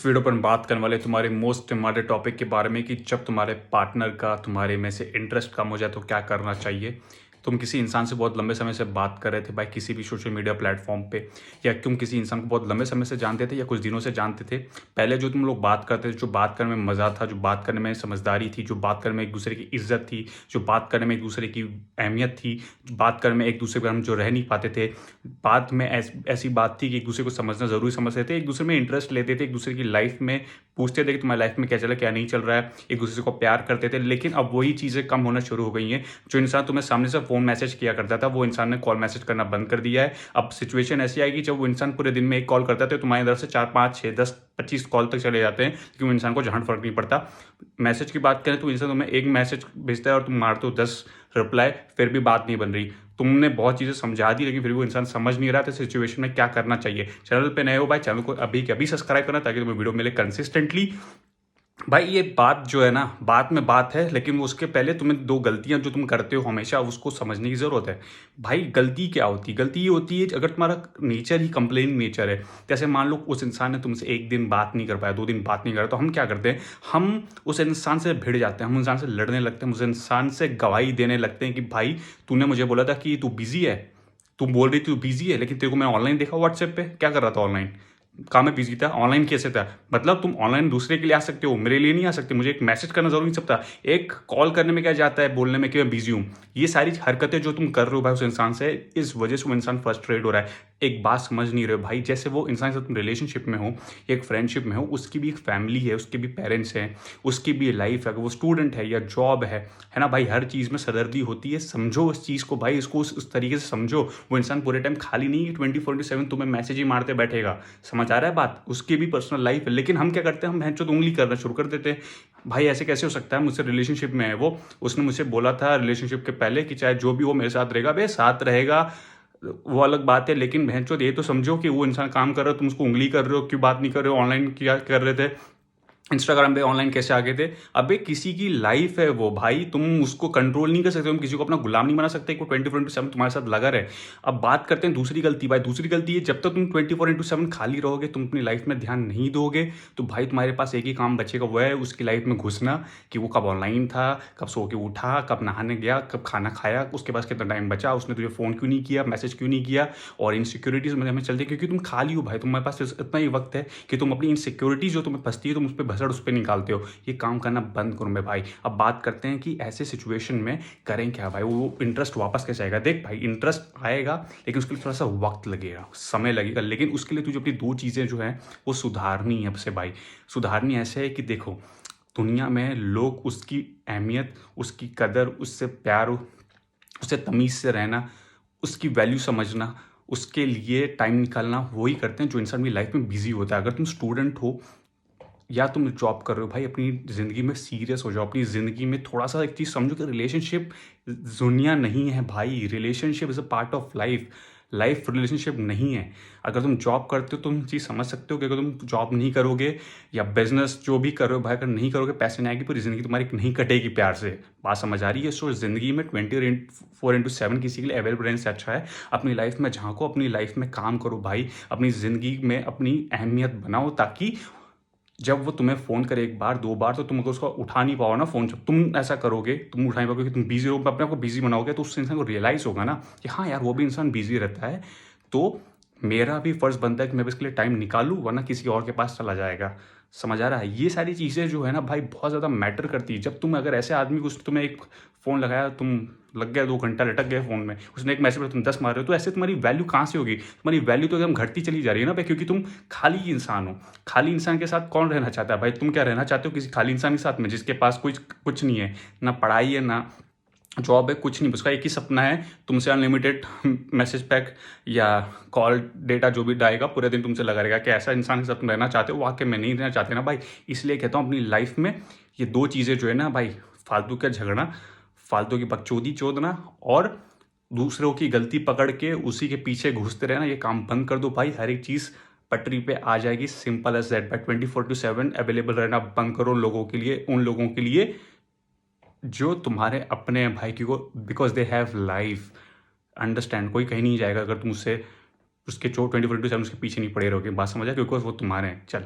इस वीडियो पर हम बात करने वाले तुम्हारे मोस्ट इम्पॉर्टेंट टॉपिक के बारे में कि जब तुम्हारे पार्टनर का तुम्हारे में से इंटरेस्ट कम हो जाए तो क्या करना चाहिए। तुम किसी इंसान से बहुत लंबे समय से बात कर रहे थे भाई किसी भी सोशल मीडिया प्लेटफॉर्म पे, या तुम किसी इंसान को बहुत लंबे समय से जानते थे या कुछ दिनों से जानते थे। पहले जो तुम लोग बात करते थे, जो बात करने में मज़ा था, जो बात करने में समझदारी थी, जो बात करने में एक दूसरे की इज्जत थी, जो बात करने में एक दूसरे की अहमियत थी, जो बात करने में एक दूसरे पर हम जो रह नहीं पाते थे, बात में ऐसी बात थी कि एक दूसरे को समझना ज़रूरी समझते थे, एक दूसरे में इंटरेस्ट लेते थे, एक दूसरे की लाइफ में पूछते थे कि तुम्हारी लाइफ में क्या चल रहा है क्या नहीं चल रहा है, एक दूसरे को प्यार करते थे। लेकिन अब वही चीज़ें कम होना शुरू हो गई हैं। जो इंसान तुम्हें सामने से फ़ोन मैसेज किया करता था वो इंसान ने कॉल मैसेज करना बंद कर दिया है। अब सिचुएशन ऐसी आएगी जब वो इंसान पूरे दिन में एक कॉल करता था तो तुम्हारी तरफ से 4 5 6 10 25 कॉल तक चले जाते हैं, क्योंकि वो इंसान को जहाँ फर्क नहीं पड़ता। मैसेज की बात करें तो इंसान तुम्हें एक मैसेज भेजता है और तुम मारते हो 10 रिप्लाई, फिर भी बात नहीं बन रही। तुमने बहुत चीज़ें समझा दी लेकिन फिर भी वो इंसान समझ नहीं रहा, तो सिचुएशन में क्या करना चाहिए। चैनल पे नए हो भाई, चैनल को अभी के अभी सब्सक्राइब करना ताकि तुम्हें वीडियो मिले कंसिस्टेंटली। भाई ये बात जो है ना, बात में बात है, लेकिन वो उसके पहले तुम्हें 2 गलतियाँ जो तुम करते हो हमेशा उसको समझने की ज़रूरत है। भाई गलती क्या होती है? गलती ये होती है अगर तुम्हारा नेचर ही कंप्लेनिंग नेचर है। जैसे मान लो उस इंसान ने तुमसे 1 दिन बात नहीं कर पाया, 2 दिन बात नहीं करा, तो हम क्या करते हैं? हम उस इंसान से भिड़ जाते हैं, हम उस इंसान से लड़ने लगते हैं, उस इंसान से गवाही देने लगते हैं कि भाई तूने मुझे बोला था कि तू बिज़ी है, तू बोल रही थी तू बिज़ी है, लेकिन तेरे को मैं ऑनलाइन देखा व्हाट्सएप पे, क्या कर रहा था ऑनलाइन? काम में बिजी था, ऑनलाइन कैसे था? मतलब तुम ऑनलाइन दूसरे के लिए आ सकते हो, मेरे लिए नहीं आ सकते। मुझे एक मैसेज करना जरूरी नहीं सकता, एक कॉल करने में क्या जाता है बोलने में कि मैं बिजी हूँ। ये सारी हरकतें जो तुम कर रहे हो भाई उस इंसान से, इस वजह से वो इंसान फ्रस्ट्रेट हो रहा है। एक बात समझ नहीं रहे हो भाई, जैसे वो इंसान से तुम रिलेशनशिप में हो या एक फ्रेंडशिप में हो, उसकी भी एक फैमिली है, उसके भी पेरेंट्स हैं, उसकी भी लाइफ है, अगर वो स्टूडेंट है या जॉब है ना भाई, हर चीज़ में सरदर्दी होती है। समझो उस चीज़ को भाई, इसको उस तरीके से समझो। वो इंसान पूरे टाइम खाली नहीं है, 24/7 तुम्हें मैसेज ही मारते बैठेगा। समझ आ रहा है बात? उसकी भी पर्सनल लाइफ है। लेकिन हम क्या करते हैं? हम भैंचोद उंगली करना शुरू कर देते हैं। भाई ऐसे कैसे हो सकता है? मुझसे रिलेशनशिप में है वो, उसने मुझसे बोला था रिलेशनशिप के पहले कि चाहे जो भी वो मेरे साथ रहेगा, बे साथ रहेगा, वो अलग बात है। लेकिन भैंचोद ये तो समझो कि वो इंसान काम कर रहा है, तुम उसको उंगली कर रहे हो, क्यों बात नहीं कर रहे हो, ऑनलाइन क्या कर रहे थे, इंस्टाग्राम पे ऑनलाइन कैसे आ गए थे? अबे किसी की लाइफ है वो भाई, तुम उसको कंट्रोल नहीं कर सकते, तुम किसी को अपना गुलाम नहीं बना सकते कि वो 24/7 तुम्हारे साथ लगा रहे। अब बात करते हैं दूसरी गलती। भाई दूसरी गलती है, जब तक तुम 24/7 खाली रहोगे, तुम अपनी लाइफ में ध्यान नहीं दोगे, तो भाई तुम्हारे पास एक ही काम बचेगा, वो है उसकी लाइफ में घुसना, कि वो कब ऑनलाइन था, कब सो के उठा, कब नहाने गया, कब खाना खाया, उसके पास कितना टाइम बचा, उसने तुझे फ़ोन क्यों नहीं किया, मैसेज क्यों नहीं किया। और इनसिक्योरिटीज़ में हमें चलती है क्योंकि तुम खाली हो भाई, तुम्हारे पास इतना ही वक्त है कि तुम अपनी इनसिक्योरिटीज़ जो तुम्हें फंसती है तुम उस पर भसड़ उस पर निकालते हो। ये काम करना बंद करूँ मैं भाई। अब बात करते हैं कि ऐसे सिचुएशन में करें क्या भाई, वो इंटरेस्ट वापस कैसे आएगा। देख भाई, इंटरेस्ट आएगा लेकिन उसके लिए थोड़ा सा वक्त लगेगा, समय लगेगा, लेकिन उसके लिए तुझे अपनी 2 चीज़ें जो हैं वो सुधारनी है अब से भाई। सुधारनी ऐसे है कि देखो, दुनिया में लोग उसकी अहमियत, उसकी कदर, उससे प्यार, उससे तमीज़ से रहना, उसकी वैल्यू समझना, उसके लिए टाइम निकालना वही करते हैं जो इंसान अपनी लाइफ में बिजी होता है। अगर तुम स्टूडेंट हो या तुम जॉब कर रहे हो भाई, अपनी ज़िंदगी में सीरियस हो जाओ। अपनी ज़िंदगी में थोड़ा सा एक चीज़ समझो कि रिलेशनशिप दुनिया नहीं है भाई। Relationship is a part of life. Life relationship नहीं है। अगर तुम जॉब करते हो तुम चीज़ समझ सकते हो कि अगर तुम जॉब नहीं करोगे या बिजनेस जो भी कर रहे हो भाई, अगर नहीं करोगे, पैसे नहीं आएगी, पूरी ज़िंदगी तुम्हारी नहीं कटेगी प्यार से। बात समझ आ रही है? सो ज़िंदगी में 24/7 किसी के लिए अवेलेबल रहने से अच्छा है अपनी लाइफ में झांको, अपनी लाइफ में काम करो भाई, अपनी ज़िंदगी में अपनी अहमियत बनाओ, ताकि जब वो तुम्हें फ़ोन करे 1 बार 2 बार तो तुम अगर उसको उठा नहीं पाओ ना फ़ोन, जब तुम ऐसा करोगे, तुम उठा नहीं पाओगे कि तुम बिज़ी हो, अपने आप को बिज़ी बनाओगे, तो उस इंसान को रियलाइज़ होगा ना कि हाँ यार, वो भी इंसान बिज़ी रहता है, तो मेरा भी फ़र्ज़ बनता है कि मैं भी इसके लिए टाइम निकालूँ, वरना किसी और के पास चला जाएगा। समझ आ रहा है? ये सारी चीज़ें जो है ना भाई बहुत ज़्यादा मैटर करती है। जब तुम अगर ऐसे आदमी को, उसने तुम्हें एक फ़ोन लगाया, तुम लग गए 2 घंटा लटक गए फ़ोन में, उसने एक मैसेज पर तुम 10 मार रहे हो, तो ऐसे तुम्हारी वैल्यू कहाँ से होगी? तुम्हारी वैल्यू तो एकदम घटती चली जा रही है ना भाई, क्योंकि तुम खाली इंसान हो। खाली इंसान के साथ कौन रहना चाहता है भाई? तुम क्या रहना चाहते हो किसी खाली इंसान के साथ में जिसके पास कुछ नहीं है, ना पढ़ाई है, ना जॉब है, कुछ नहीं, उसका एक ही सपना है तुमसे अनलिमिटेड मैसेज पैक या कॉल डेटा जो भी आएगा पूरे दिन तुमसे लगा रहेगा। कि ऐसा इंसान के साथ तुम रहना चाहते हो? वाकई में नहीं रहना चाहते ना भाई। इसलिए कहता हूँ अपनी लाइफ में ये 2 चीज़ें जो है ना भाई, फालतू का झगड़ा, फालतू की बकचोदी चोदना और दूसरों की गलती पकड़ के उसी के पीछे घुसते रहना, ये काम बंद कर दो भाई। हर एक चीज़ पटरी पे आ जाएगी। सिंपल एज दैट भाई। 24/7 अवेलेबल रहना बंद करो लोगों के लिए, उन लोगों के लिए जो तुम्हारे अपने हैं भाई, क्योंकि because they have life. Understand? कोई कहीं नहीं जाएगा अगर तुम उससे उसके 24/7 उसके पीछे नहीं पड़े रहोगे। बात समझ आए? क्योंकि वो तुम्हारे हैं। चल।